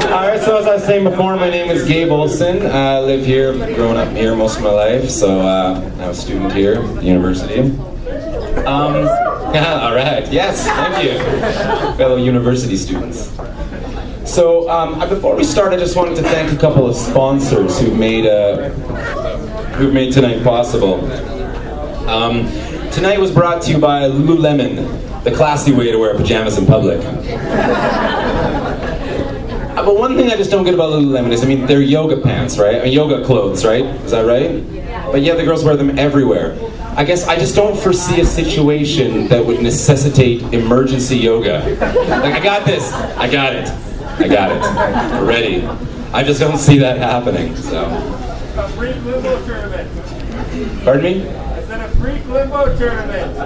Alright, so as I was saying before, my name is Gabe Olson. I live here, grown up here most of my life, so I'm a student here at the university. Alright, yes, thank you, fellow university students. So before we start, I just wanted to thank a couple of sponsors who've made tonight possible. Tonight was brought to you by Lululemon, the classy way to wear pajamas in public. But one thing I just don't get about Lululemon is, they're yoga pants, right? Yoga clothes, right? Is that right? Yeah. But yeah, the girls wear them everywhere. I guess I just don't foresee a situation that would necessitate emergency yoga. Like, I got this. I got it. We're ready. I just don't see that happening, so. A freak limbo tournament. Pardon me? I said a freak limbo tournament.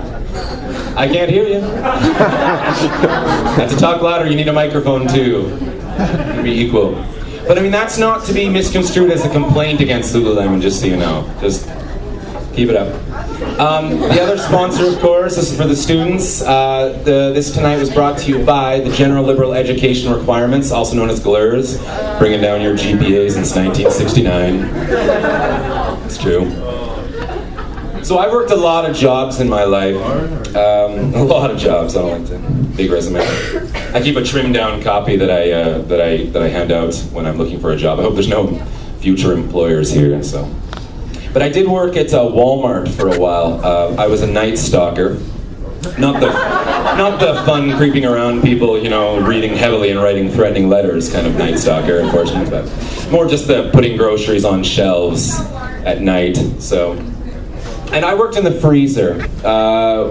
I can't hear you. Have to talk louder, you need a microphone too. Be equal. But that's not to be misconstrued as a complaint against Lululemon, just so you know. Just keep it up. The other sponsor, of course, this is for the students. This tonight was brought to you by the General Liberal Education Requirements, also known as GLERS, bringing down your GPA since 1969. It's true. So I've worked a lot of jobs in my life. A lot of jobs. I don't like to big resume. I keep a trimmed down copy that I hand out when I'm looking for a job. I hope there's no future employers here. So, but I did work at Wal-Mart for a while. I was a night stalker. Not the fun creeping around people, reading heavily and writing threatening letters kind of night stalker, unfortunately, but more just the putting groceries on shelves at night. So. And I worked in the freezer,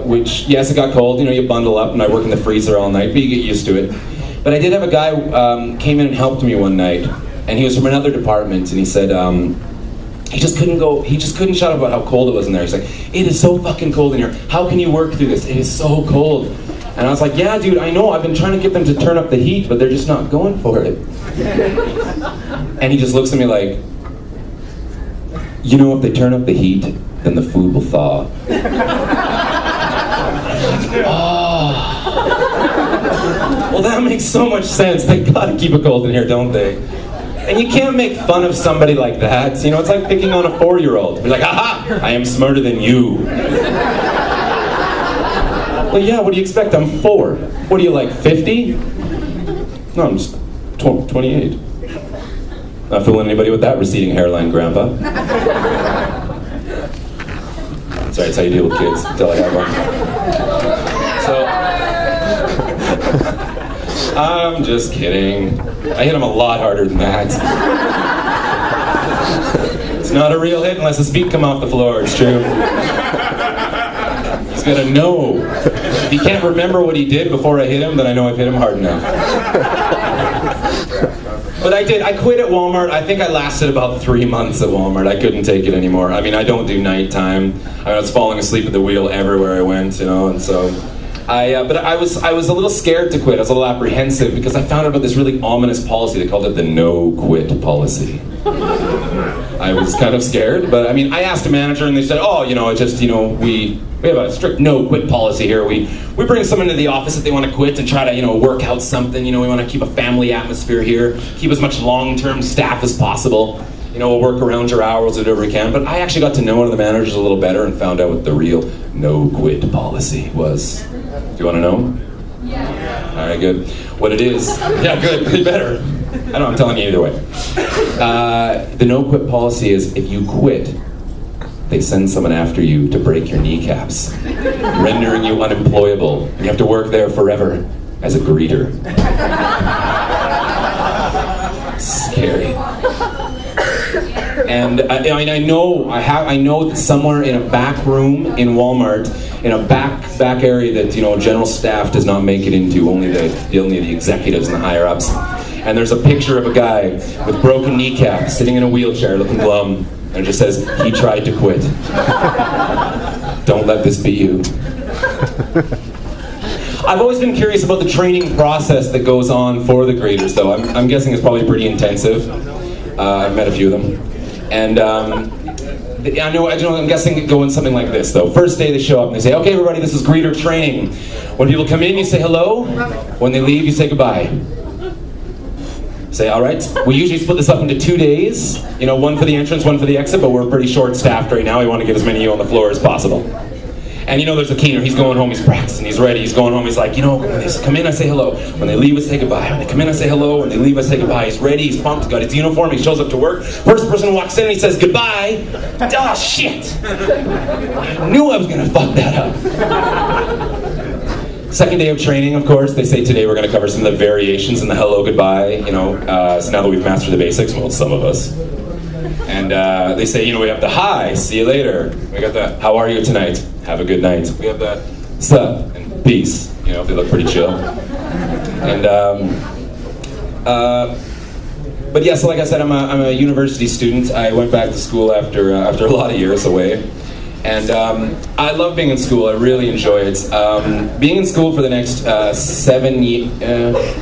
which, yes, it got cold, you bundle up, and I work in the freezer all night, but you get used to it. But I did have a guy came in and helped me one night, and he was from another department, and he said, he just couldn't shut up about how cold it was in there. He's like, it is so fucking cold in here. How can you work through this? It is so cold. And I was like, yeah, dude, I know. I've been trying to get them to turn up the heat, but they're just not going for it. And he just looks at me like, if they turn up the heat, then the food will thaw. Oh. Well, that makes so much sense. They gotta keep it cold in here, don't they? And you can't make fun of somebody like that. It's like picking on a 4-year-old. You're like, aha, I am smarter than you. Well, yeah, what do you expect? I'm 4. What are you, like 50? No, I'm just 28. Not fooling anybody with that receding hairline, Grandpa. Sorry, that's how you deal with kids until I have one. So, I'm just kidding. I hit him a lot harder than that. It's not a real hit unless his feet come off the floor, it's true. He's gonna know. If he can't remember what he did before I hit him, then I know I've hit him hard enough. But I quit at Walmart. I think I lasted about 3 months at Walmart. I couldn't take it anymore. I don't do nighttime. I was falling asleep at the wheel everywhere I went, and so but I was a little scared to quit. I was a little apprehensive because I found out about this really ominous policy. They called it the no-quit policy. I was kind of scared, but I asked a manager and they said, oh, it's just, we have a strict no-quit policy here. We bring someone into the office if they want to quit and try to, work out something. We want to keep a family atmosphere here, keep as much long-term staff as possible. We'll work around your hours, whatever we can. But I actually got to know one of the managers a little better and found out what the real no-quit policy was. Do you want to know? Yeah. All right, good. What it is? Yeah, good. Be better. I know, I'm telling you either way. The no-quit policy is if you quit, they send someone after you to break your kneecaps, rendering you unemployable. You have to work there forever as a greeter. Scary. And I know that somewhere in a back room in Walmart, in a back area that general staff does not make it into, only the executives and the higher ups. And there's a picture of a guy with broken kneecaps sitting in a wheelchair looking glum, and it just says, he tried to quit. Don't let this be you. I've always been curious about the training process that goes on for the graders, though. I'm guessing it's probably pretty intensive. I've met a few of them. And I'm guessing it going something like this, though. First day they show up and they say, okay, everybody, this is greeter training. When people come in, you say hello. When they leave, you say goodbye. Say, all right, we usually split this up into 2 days. You know, one for the entrance, one for the exit, but we're pretty short-staffed right now. We want to get as many of you on the floor as possible. And you know, there's a keener, he's going home, he's practicing, he's ready, he's going home, he's like, you know, when they come in, I say hello. When they leave, I say goodbye. When they come in, I say hello. When they leave, I say goodbye. He's ready, he's pumped, he's got his uniform, he shows up to work. First person walks in, he says goodbye. Oh, shit. I knew I was going to fuck that up. Second day of training, of course, they say today we're going to cover some of the variations in the hello, goodbye, you know, so now that we've mastered the basics, well, some of us. And they say, you know, we have the hi, see you later. We got the how are you tonight? Have a good night. We have the sup and peace, you know, if they look pretty chill. And, but yeah, so like I said, I'm a university student. I went back to school after a lot of years away. And I love being in school. I really enjoy it. Being in school for the next 8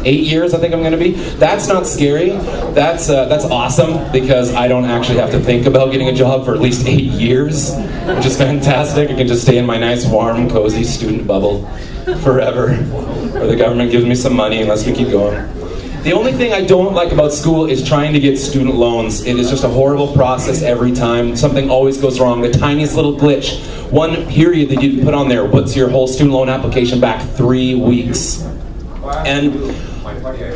years, I think I'm going to be. That's not scary. That's awesome because I don't actually have to think about getting a job for at least 8 years, which is fantastic. I can just stay in my nice, warm, cozy student bubble forever, where the government gives me some money and lets me keep going. The only thing I don't like about school is trying to get student loans. It is just a horrible process every time. Something always goes wrong. The tiniest little glitch. One period that you put on there puts your whole student loan application back 3 weeks. And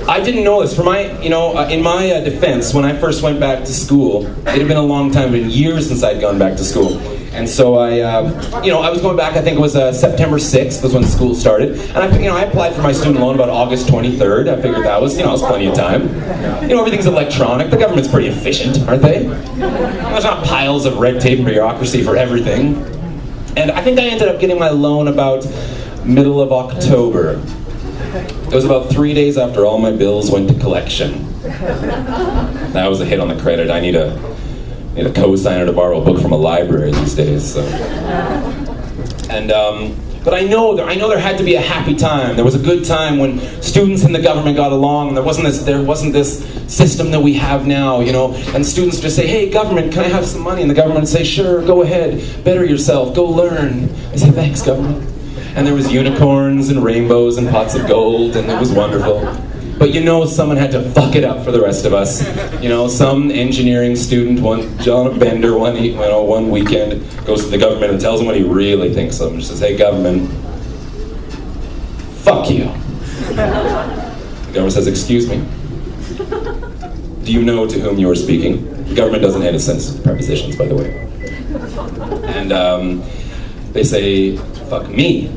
I didn't know this. For my, you know, in my defense, when I first went back to school, it had been a long time, it had been years since I'd gone back to school. And so I was going back, I think it was September 6th was when school started. And I applied for my student loan about August 23rd. I figured that was, was plenty of time. You know, everything's electronic. The government's pretty efficient, aren't they? There's not piles of red tape and bureaucracy for everything. And I think I ended up getting my loan about middle of October. It was about 3 days after all my bills went to collection. That was a hit on the credit. I need a co-signer to borrow a book from a library these days. So. And but I know there had to be a happy time. There was a good time when students and the government got along, and there wasn't this system that we have now, you know. And students just say, "Hey, government, can I have some money?" And the government would say, "Sure, go ahead, better yourself, go learn." I say, "Thanks, government." And there was unicorns and rainbows and pots of gold, and it was wonderful. But you know, someone had to fuck it up for the rest of us. You know, some engineering student, John Bender, one weekend, goes to the government and tells them what he really thinks of them. He says, "Hey, government, fuck you." The government says, "Excuse me. Do you know to whom you are speaking?" The government doesn't have a sense of prepositions, by the way. And they say, "Fuck me."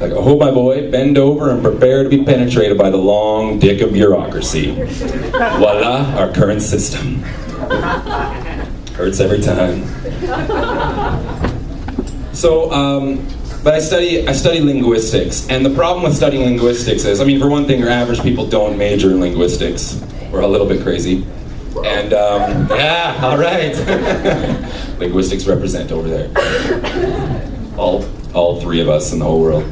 Like, "Oh, my boy, bend over and prepare to be penetrated by the long dick of bureaucracy." Voila, our current system. Hurts every time. So, but I study linguistics, and the problem with studying linguistics is, I mean, for one thing, your average people don't major in linguistics. We're a little bit crazy. And, yeah, all right. Linguistics represent over there. All three of us in the whole world.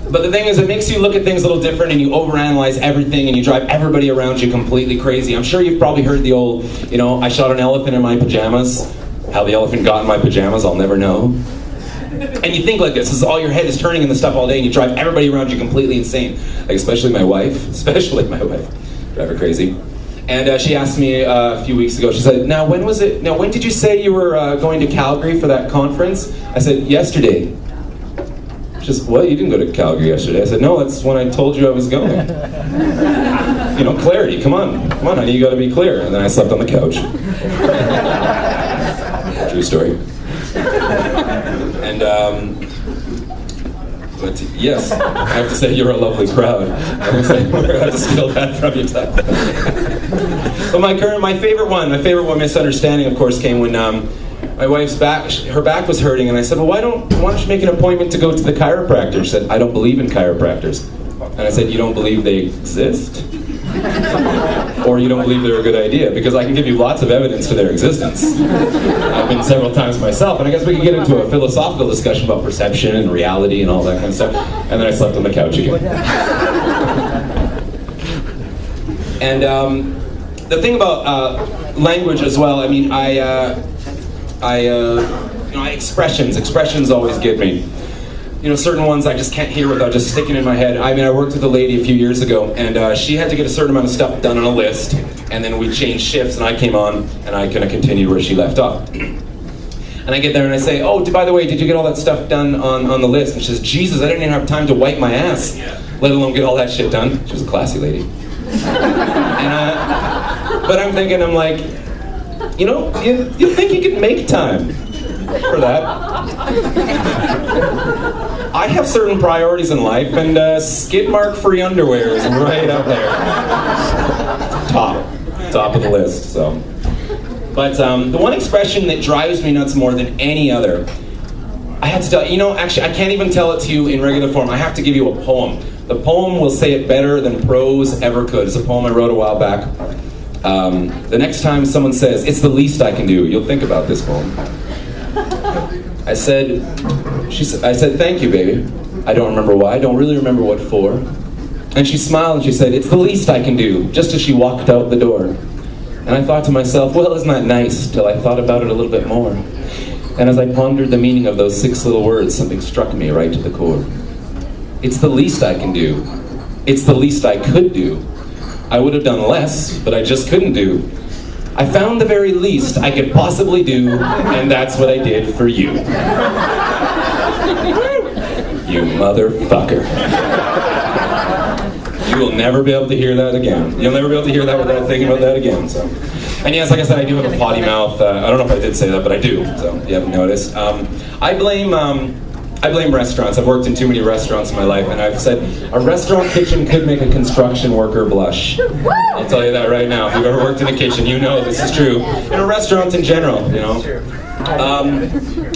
But the thing is, it makes you look at things a little different, and you overanalyze everything, and you drive everybody around you completely crazy. I'm sure you've probably heard the old, "I shot an elephant in my pajamas." How the elephant got in my pajamas, I'll never know. And you think like this is all your head is turning in the stuff all day, and you drive everybody around you completely insane. Like especially my wife. Drive her crazy. And she asked me a few weeks ago, she said, "Now when did you say you were going to Calgary for that conference?" I said, "Yesterday." She said, "What? You didn't go to Calgary yesterday?" I said, "No, that's when I told you I was going." Clarity, come on, honey, you gotta be clear. And then I slept on the couch. True story. And, but yes, I have to say you're a lovely crowd. I was like, we're going to have to steal that from you. But my favorite one, misunderstanding, of course, came when my wife's back was hurting, and I said, "Well, why don't you make an appointment to go to the chiropractor?" She said, "I don't believe in chiropractors." And I said, "You don't believe they exist? Or you don't believe they're a good idea? Because I can give you lots of evidence to their existence. I've been several times myself, and I guess we can get into a philosophical discussion about perception and reality and all that kind of stuff." And then I slept on the couch again. And the thing about language as well, I mean, expressions always get me. certain ones I just can't hear without just sticking in my head. I mean, I worked with a lady a few years ago, and she had to get a certain amount of stuff done on a list, and then we changed shifts, and I came on, and I kind of continued where she left off. And I get there and I say, oh, by the way, did you get all that stuff done on the list? And she says, Jesus, I didn't even have time to wipe my ass, let alone get all that shit done. She was a classy lady. But I'm thinking, I'm like, you think you could make time for that? I have certain priorities in life, and skid mark free underwear is right up there. Top of the list, so. But the one expression that drives me nuts more than any other, I have to tell, actually I can't even tell it to you in regular form. I have to give you a poem. The poem will say it better than prose ever could. It's a poem I wrote a while back. The next time someone says, it's the least I can do, you'll think about this poem. I said, thank you, baby. I don't remember why, I don't really remember what for. And she smiled and she said, it's the least I can do, just as she walked out the door. And I thought to myself, well, isn't that nice, till I thought about it a little bit more. And as I pondered the meaning of those 6 little words, something struck me right to the core. It's the least I can do. It's the least I could do. I would have done less, but I just couldn't do. I found the very least I could possibly do, and that's what I did for you. You motherfucker. You will never be able to hear that again. You'll never be able to hear that without thinking about that again. So, and yes, like I said, I do have a potty mouth. I don't know if I did say that, but I do. So you haven't noticed. I blame restaurants. I've worked in too many restaurants in my life, and I've said a restaurant kitchen could make a construction worker blush. I'll tell you that right now. If you've ever worked in a kitchen, you know this is true. In a restaurant in general,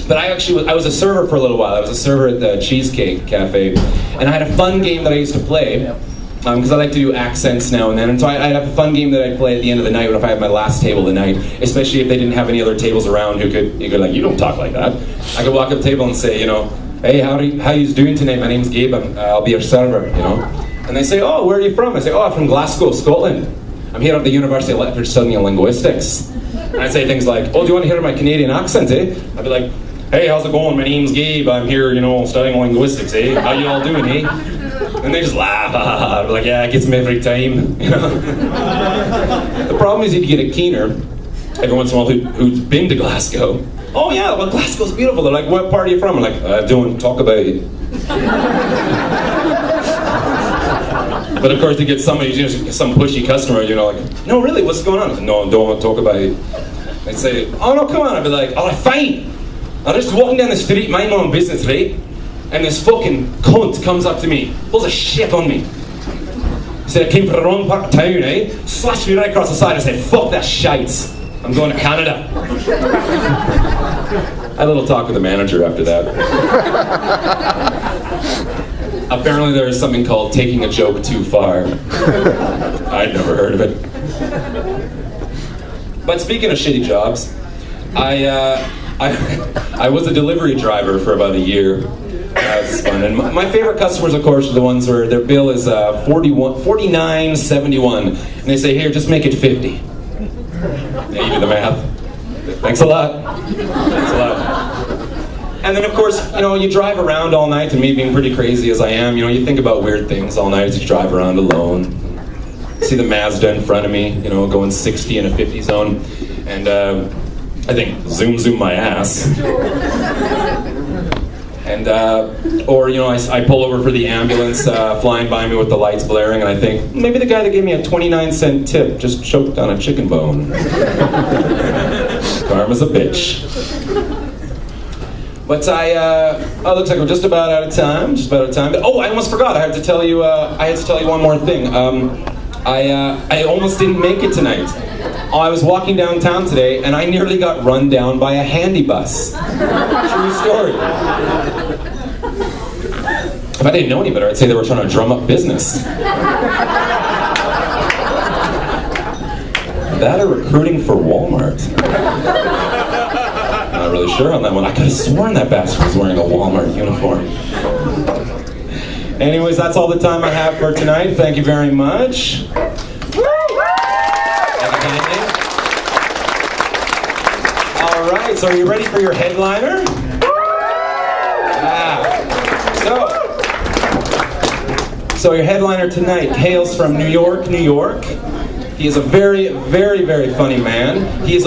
But I was a server for a little while. I was a server at the Cheesecake Cafe, and I had a fun game that I used to play. Because I like to do accents now and then, and so I'd have a fun game that I'd play at the end of the night if I had my last table of the night, especially if they didn't have any other tables around who could like, you don't talk like that. I could walk up to the table and say, hey, how you doing tonight? My name's Gabe, I'll be your server, And they say, oh, where are you from? I say, oh, I'm from Glasgow, Scotland. I'm here at the University of Leicester studying linguistics. And I'd say things like, oh, do you want to hear my Canadian accent, eh? I'd be like, hey, how's it going? My name's Gabe, I'm here, studying linguistics, eh? How you all doing, eh? And they just laugh, I'd be like, yeah, it gets me every time, The problem is you'd get a keener every once in a while who's been to Glasgow. Oh yeah, well, Glasgow's beautiful. They're like, what part are you from? I'm like, don't talk about it. But of course you get somebody, some pushy customer, like, no really, what's going on? No, don't want to talk about it. They say, oh no, come on. I'd be like, all right, fine. I'm just walking down the street, minding my own business, right? And this fucking cunt comes up to me, pulls a shit on me. He said, I came from the wrong part of town, eh? Slashed me right across the side and said, fuck that shite. I'm going to Canada. I had a little talk with the manager after that. Apparently there is something called taking a joke too far. I'd never heard of it. But speaking of shitty jobs, I was a delivery driver for about a year. That was fun. And my favorite customers, of course, are the ones where their bill is $49.71, and they say, "Here, just make it 50." Yeah, you do the math. Thanks a lot. Thanks a lot. And then, of course, you drive around all night. And me being pretty crazy as I am, you think about weird things all night as you drive around alone. See the Mazda in front of me, going 60 in a 50 zone, and I think zoom my ass. And, or, I pull over for the ambulance flying by me with the lights blaring, and I think, maybe the guy that gave me a 29-cent tip just choked on a chicken bone. Karma's a bitch. But it looks like we're just about out of time, But, oh, I almost forgot, I had to tell you one more thing. I almost didn't make it tonight. I was walking downtown today, and I nearly got run down by a handy bus. True story. If I didn't know any better, I'd say they were trying to drum up business. That or recruiting for Wal-Mart. Not really sure on that one. I could have sworn that bastard was wearing a Wal-Mart uniform. Anyways, that's all the time I have for tonight. Thank you very much. All right, so are you ready for your headliner? Yeah. So your headliner tonight hails from New York, New York. He is a very, very, very funny man. He is